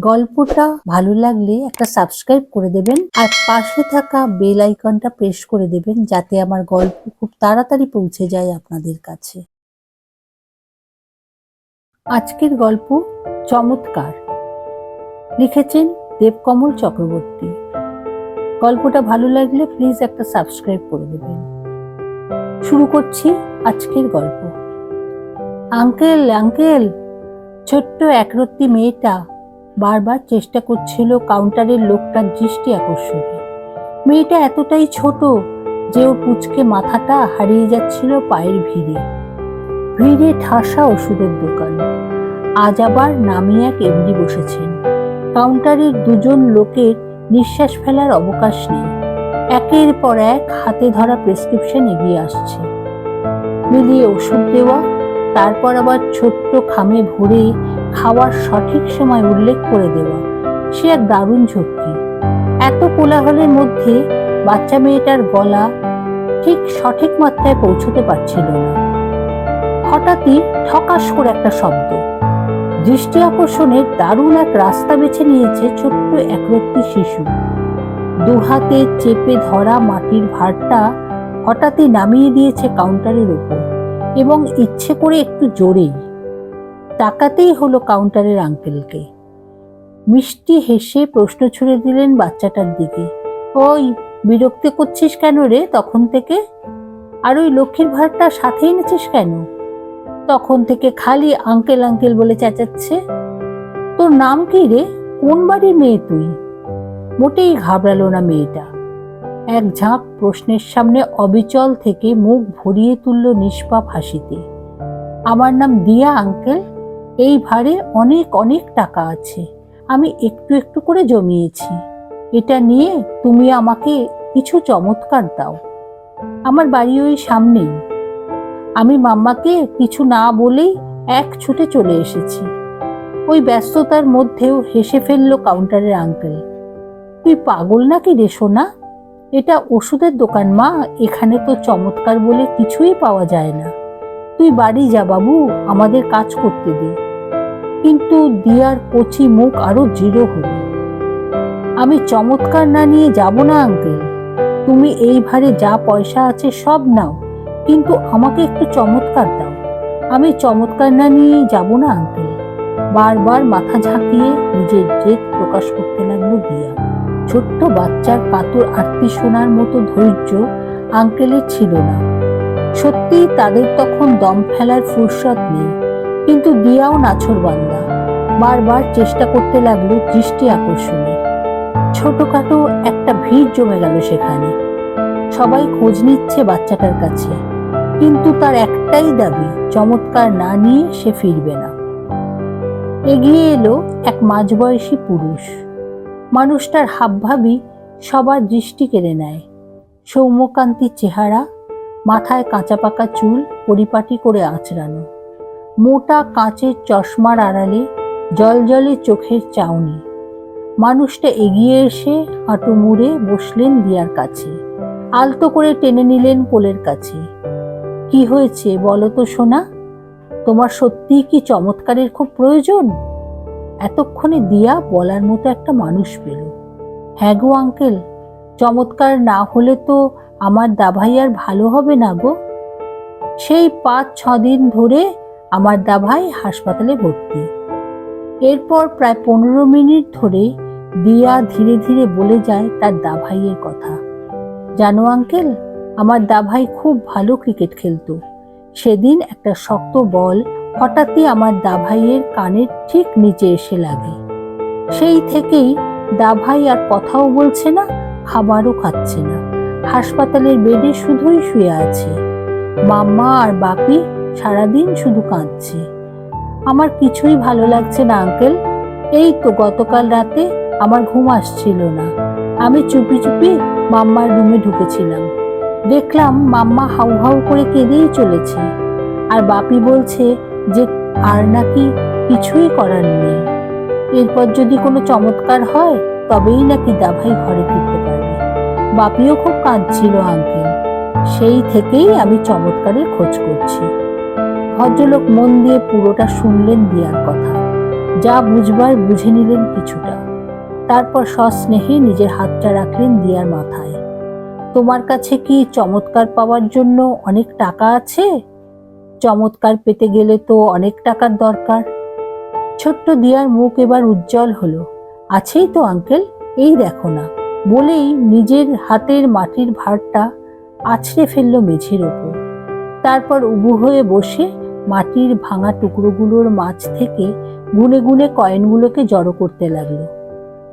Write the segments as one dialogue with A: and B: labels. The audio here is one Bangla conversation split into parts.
A: গল্পটা ভালো লাগলে একটা সাবস্ক্রাইব করে দেবেন আর পাশে থাকা বেল আইকনটা প্রেস করে দেবেন যাতে আমার গল্প খুব তাড়াতাড়ি পৌঁছে যায় আপনাদের কাছে। আজকের গল্প চমৎকার, লিখেছেন দেবকমল চক্রবর্তী। গল্পটা ভালো লাগলে প্লিজ একটা সাবস্ক্রাইব করে দেবেন। শুরু করছি আজকের গল্প। আঙ্কেল আঙ্কেল, ছোট্ট একরত্তি মেয়েটা বারবার চেষ্টা করছিল কাউন্টারের লোকটার দৃষ্টি আকর্ষণে। মেয়েটা এতটাই ছোট যে ওর পুচকে মাথাটা হারিয়ে যাচ্ছিল পায়ের ভিড়ে। ভিড়ে ঠাসা ওষুধের দোকান। আজ আবার নামি এক এমডি বসেছেন। কাউন্টারের দুজন লোকের নিঃশ্বাস ফেলার অবকাশ নেই। একের পর এক হাতে ধরা প্রেসক্রিপশন এগিয়ে আসছে। মিলিয়ে ওষুধ দেওয়া, তারপর আবার ছোট্ট খামে ভরে খাওয়ার সঠিক সময় উল্লেখ করে দেওয়া, সে এক দারুণ ঝক্কি। এত কোলাহলের মধ্যে বাচ্চা মেয়েটার গলা ঠিক সঠিক মাত্রায় পৌঁছতে পারছিল না। হঠাৎই ঠকাস করে একটা শব্দ। দৃষ্টি আকর্ষণের দারুণ এক রাস্তা বেছে নিয়েছে ছোট্ট একরত্তি শিশু। দুহাতে চেপে ধরা মাটির ভারটা হঠাৎই নামিয়ে দিয়েছে কাউন্টারের উপর, এবং ইচ্ছে করে একটু জোরেই। তাকাতেই হলো কাউন্টারের আঙ্কেলকে। মিষ্টি হেসে প্রশ্ন ছুড়ে দিলেন বাচ্চাটার দিকে, ওই বিরক্তি করছিস কেন রে তখন থেকে? আর ওই লক্ষ্মীর ভাড়টা সাথে এনেছিস কেন? তখন থেকে খালি আঙ্কেল আঙ্কেল বলে চেঁচাচ্ছে। তোর নাম কি রে? কোন বাড়ির মেয়ে তুই? মোটেই ঘাবড়ালো না মেয়েটা। এক ঝাঁক প্রশ্নের সামনে অবিচল থেকে মুখ ভরিয়ে তুলল নিষ্পাপ হাসিতে। আমার নাম দিয়া আঙ্কেল। এই ভাড়ে অনেক অনেক টাকা আছে, আমি একটু একটু করে জমিয়েছি। এটা নিয়ে তুমি আমাকে কিছু চমৎকার দাও। আমার বাড়ি ওই সামনেই। আমি মাম্মাকে কিছু না বলেই এক ছুটে চলে এসেছি। ওই ব্যস্ততার মধ্যেও হেসে ফেললো কাউন্টারের আঙ্কেল। তুই পাগল নাকি রে সোনা? এটা ওষুধের দোকান মা, এখানে তো চমৎকার বলে কিছুই পাওয়া যায় না। তুই বাড়ি যা বাবু, আমাদের কাজ করতে দে। কিন্তু দিয়ার কচি মুখ আরো দৃঢ় হলো। আমি চমৎকার না নিয়ে যাব না আঙ্কেল। তুমি এই ভারে যা পয়সা আছে সব নাও, কিন্তু আমাকে একটু চমৎকার দাও। আমি চমৎকার না নিয়ে যাব না আঙ্কেল। বারবার মাথা ঝাঁকিয়ে নিজের জেদ প্রকাশ করতে লাগলো দিয়া। ছোট্ট বাচ্চার কাতর আরতি শোনার মতো ধৈর্য আঙ্কেলের ছিল না। সত্যিই তাদের তখন দম ফেলার ফুরসত নেই, কিন্তু দিয়াও নাছোড়বান্দা। বারবার চেষ্টা করতে লাগলো দৃষ্টি আকর্ষণের। ছোটখাটো একটা ভিড় জমে গেল সেখানে। সবাই খোঁজ নিচ্ছে বাচ্চাটার কাছে, কিন্তু তার একটাই দাবি, চমৎকার না নিয়ে সে ফিরবে না। এগিয়ে এলো এক মাঝবয়সী পুরুষ। মানুষটার হাবভাবই সবার দৃষ্টি কেড়ে নেয়। সৌম্যকান্তি চেহারা, মাথায় কাঁচা পাকা চুল পরিপাটি করে আঁচড়ানো, মোটা কাঁচের চশমার আড়ালে জলজলে চোখের চাউনি। মানুষটা এগিয়ে এসে হাঁটু মুড়ে বসলেন দিয়ার কাছে, আলতো করে টেনে নিলেন কোলের কাছে। কি হয়েছে বলো তো সোনা? তোমার সত্যিই কি চমৎকারের খুব প্রয়োজন? এতক্ষণে দিয়া বলার মতো একটা মানুষ পেল। হ্যাঁ গো আঙ্কেল, চমৎকার না হলে তো আমার দাভাই আর ভালো হবে না গো। সেই 5-6 দিন ধরে আমার দাভাই হাসপাতালে ভর্তি। এরপর প্রায় 15 মিনিট ধরে দিয়া ধীরে ধীরে বলে যায় তার দাভাইয়ের কথা। জানো আঙ্কেল, আমার দাভাই খুব ভালো ক্রিকেট খেলতো। সেদিন একটা শক্ত বল হঠাৎই আমার দাভাইয়ের কানের ঠিক নিচে এসে লাগে। সেই থেকেই দাভাই আর কথাও বলছে না, খাবারও খাচ্ছে না। হাসপাতালের বেডে শুধুই শুয়ে আছে। মাম্মা আর বাপি সারাদিন শুধু কাঁদছে। আমার কিছুই ভালো লাগছে না আঙ্কেল। এই তো গতকাল রাতে আমার ঘুম আসছিল না। আমি চুপি চুপি মাম্মার রুমে ঢুকেছিলাম। দেখলাম মাম্মা হাউ হাউ করে কেঁদেই চলেছে, আর বাপি বলছে যে আর নাকি কিছুই করার নেই। এরপর যদি কোনো চমৎকার হয় তবেই নাকি দাভাই ঘরে ফিরতে পারবে। বাপিও খুব কাঁদছিল আঙ্কেল। সেই থেকেই আমি চমৎকারের খোঁজ করছি। ভদ্রলোক মন দিয়ে পুরোটা শুনলেন দিয়ার কথা। যা বুঝবার বুঝে নিলেন কিছুটা। তারপর সস্নেহে নিজের হাতটা রাখলেন দিয়ার মাথায়। তোমার কাছে কি চমৎকার পাওয়ার জন্য অনেক টাকা আছে? চমৎকার পেতে গেলে তো অনেক টাকার দরকার। ছোট্ট দিয়ার মুখ এবার উজ্জ্বল হলো। আছেই তো আঙ্কেল, এই দেখো না। বলেই নিজের হাতের মাটির ভাঁড়টা আছড়ে ফেললো মেঝের ওপর। তারপর উবু হয়ে বসে মাটির ভাঙা টুকরোগুলোর মাঝ থেকে গুনে গুনে কয়েনগুলোকে জড়ো করতে লাগলো।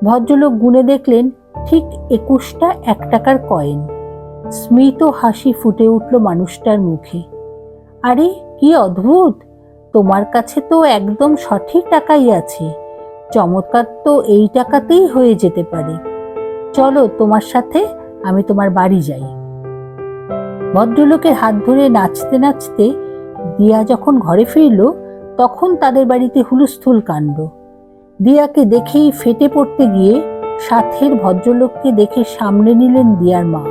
A: ভদ্রলোক গুনে দেখলেন ঠিক 21টা 1 টাকার কয়েন। স্মিত হাসি ফুটে উঠল মানুষটার মুখে। আরে কি অদ্ভুত! তোমার কাছে তো একদম সঠিক টাকাই আছে। চমৎকার তো এই টাকাতেই হয়ে যেতে পারে। চলো তোমার সাথে আমি তোমার বাড়ি যাই। ভদ্রলোকের হাত ধরে নাচতে নাচতে দিয়া যখন ঘরে ফিরল, তখন তাদের বাড়িতে হুলস্থুল কাণ্ড। দিয়াকে দেখেই ফেটে পড়তে গিয়ে সাথের ভদ্রলোককে দেখে সামলে নিলেন দিয়ার মা।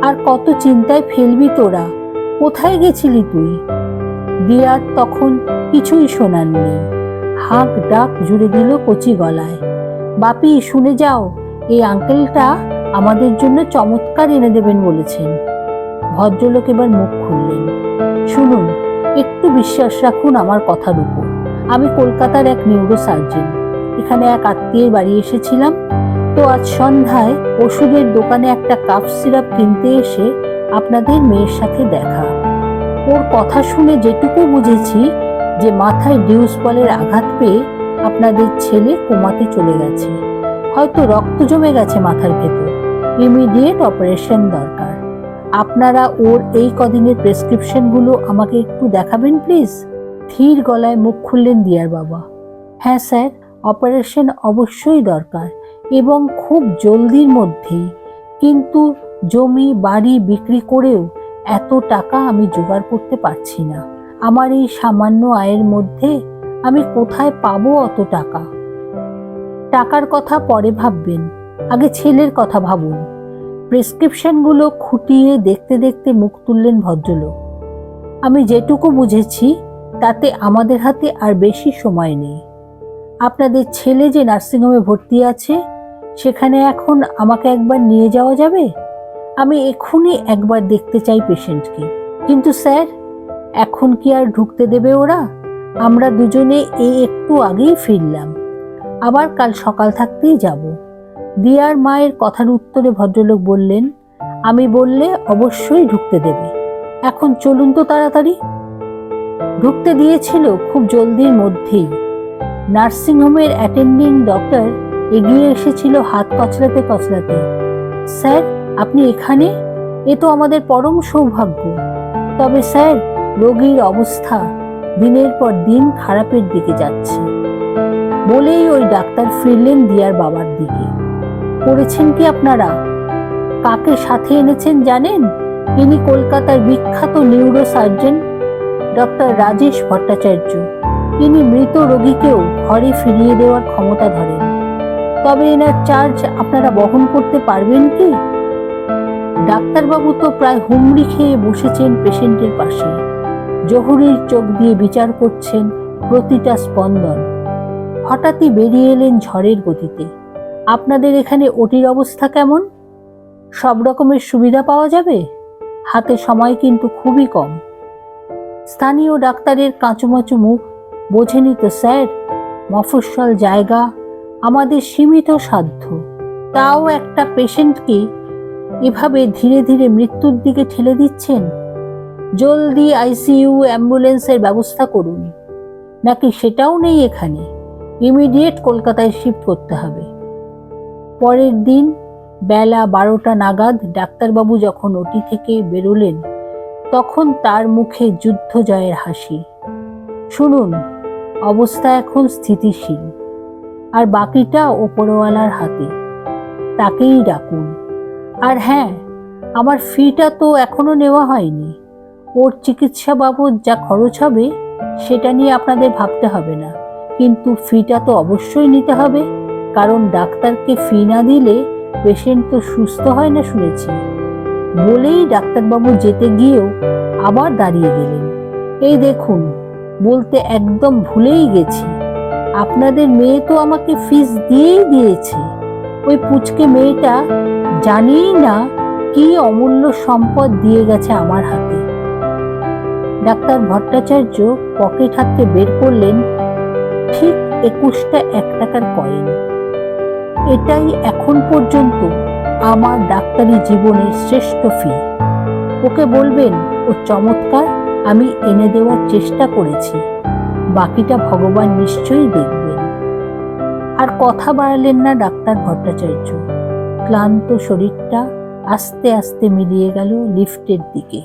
A: আর কত চিন্তায় ফেলবি তোরা, কোথায় গেছিলি তুই? দিয়ার তখন কিছুই শোনার নেই। হাঁক ডাক জুড়ে দিল কচি গলায়। বাপি শুনে যাও, এই আঙ্কেলটা আমাদের জন্য চমৎকার এনে দেবেন বলেছেন। ভদ্রলোক এবার মুখ খুললেন। শুনুন, একটু বিশ্বাস রাখুন আমার কথার উপর। আমি কলকাতার এক নিউরো সার্জন। এখানে এক আত্মীয়ের বাড়ি এসেছিলাম, তো আজ সন্ধ্যায় ওষুধের দোকানে একটা কাফ সিরাপ কিনতে এসে আপনাদের মেয়ের সাথে দেখা। ওর কথা শুনে যেটুকু বুঝেছি যে মাথায় ডিউস বলের আঘাত পেয়ে আপনাদের ছেলে কোমাতে চলে গেছে। হয়তো রক্ত জমে গেছে মাথার ভেতর। ইমিডিয়েট অপারেশন দরকার। আপনারা ওর এই কদিনের প্রেসক্রিপশনগুলো আমাকে একটু দেখাবেন প্লিজ। ধীর গলায় মুখ খুললেন দিয়ার বাবা। হ্যাঁ স্যার, অপারেশন অবশ্যই দরকার এবং খুব জলদির মধ্যেই। কিন্তু জমি বাড়ি বিক্রি করেও এত টাকা আমি জোগাড় করতে পারছি না। আমার এই সামান্য আয়ের মধ্যে আমি কোথায় পাবো অত টাকা? টাকার কথা পরে ভাববেন, আগে ছেলের কথা ভাবুন। প্রেসক্রিপশনগুলো খুঁটিয়ে দেখতে দেখতে মুখ তুললেন ভদ্রলোক। আমি যেটুকু বুঝেছি তাতে আমাদের হাতে আর বেশি সময় নেই। আপনাদের ছেলে যে নার্সিংহোমে ভর্তি আছে, সেখানে এখন আমাকে একবার নিয়ে যাওয়া যাবে? আমি এক্ষুনি একবার দেখতে চাই পেশেন্টকে। কিন্তু স্যার, এখন কি আর ঢুকতে দেবে ওরা? আমরা দুজনে এই একটু আগেই ফিরলাম, আবার কাল সকাল থাকতেই যাব। দিয়ার মায়ের কথার উত্তরে ভদ্রলোক বললেন, আমি বললে অবশ্যই ঢুকতে দেবে। এখন চলুন তো তাড়াতাড়ি। ঢুকতে দিয়েছিল খুব জলদির মধ্যেই। নার্সিংহোমের অ্যাটেন্ডিং ডক্টর এগিয়ে এসেছিল হাত কচলাতে কচলাতে। স্যার, আপনি এখানে? এ তো আমাদের পরম সৌভাগ্য। তবে স্যার, রোগীর অবস্থা দিনের পর দিন খারাপের দিকে যাচ্ছে। বলেই ওই ডাক্তার ফিরলেন দিয়ার বাবার দিকে। করেছেন কি আপনারা? কাকে সাথে এনেছেন জানেন? ইনি কলকাতার বিখ্যাত neuro surgeon doctor Rajesh Bhattacharya. ইনি মৃত রোগীকেও ঘরে ফিরিয়ে দেওয়ার ক্ষমতা ধরেন। তবে এনার চার্জ আপনারা বহন করতে পারবেন কি? ডাক্তারবাবু তো প্রায় হুমড়ি খেয়ে বসেছেন পেশেন্টের পাশে। জহুরির চোখ দিয়ে বিচার করছেন প্রতিটা স্পন্দন। হঠাৎই বেরিয়ে এলেন ঝড়ের গতিতে। আপনাদের এখানে ওটির অবস্থা কেমন? সব রকমের সুবিধা পাওয়া যাবে? হাতে সময় কিন্তু খুবই কম। স্থানীয় ডাক্তারের কাঁচুমাচু মুখ। বোঝেনি তো স্যার, মফস্বল জায়গা, আমাদের সীমিত সাধ্য। তাও একটা পেশেন্টকে এভাবে ধীরে ধীরে মৃত্যুর দিকে ঠেলে দিচ্ছেন। জলদি আইসিইউ অ্যাম্বুলেন্সের ব্যবস্থা করুন। নাকি সেটাও নেই এখানে? ইমিডিয়েট কলকাতায় শিফট করতে হবে। পরের দিন বেলা 12টা নাগাদ ডাক্তারবাবু যখন ওটি থেকে বেরোলেন, তখন তার মুখে যুদ্ধ জয়ের হাসি। শুনুন, অবস্থা এখন স্থিতিশীল, আর বাকিটা ওপরওয়ালার হাতে। তাকেই ডাকুন। আর হ্যাঁ, আমার ফিটা তো এখনো নেওয়া হয়নি। ওর চিকিৎসা বাবদ যা খরচ হবে সেটা নিয়ে আপনাদের ভাবতে হবে না, কিন্তু ফিটা তো অবশ্যই নিতে হবে, কারণ ডাক্তারকে ফি না দিলে পেশেন্ট তো সুস্থ হয় না শুনেছি। বলেই ডাক্তারবাবু যেতে গিয়েও আবার দাঁড়িয়ে গেলেন। এই দেখুন, বলতে একদম ভুলেই গেছি, আপনাদের মেয়ে তো আমাকে ফিস দিয়েই দিয়েছে। ওই পুচকে মেয়েটা জানিই না কি অমূল্য সম্পদ দিয়ে গেছে আমার হাতে। ডাক্তার ভট্টাচার্য পকেট হাতে বের করলেন ঠিক 21টা 1 টাকার কয়েন। এটাই এখন পর্যন্ত আমার ডাক্তারি জীবনের শ্রেষ্ঠ ফি। ওকে বলবেন ও চমৎকার, আমি এনে দেওয়ার চেষ্টা করেছি, বাকিটা ভগবান নিশ্চয়ই দেখবেন। আর কথা বাড়ালেন না ডাক্তার ভট্টাচার্য। ক্লান্ত শরীরটা আস্তে আস্তে মিলিয়ে গেল লিফটের দিকে।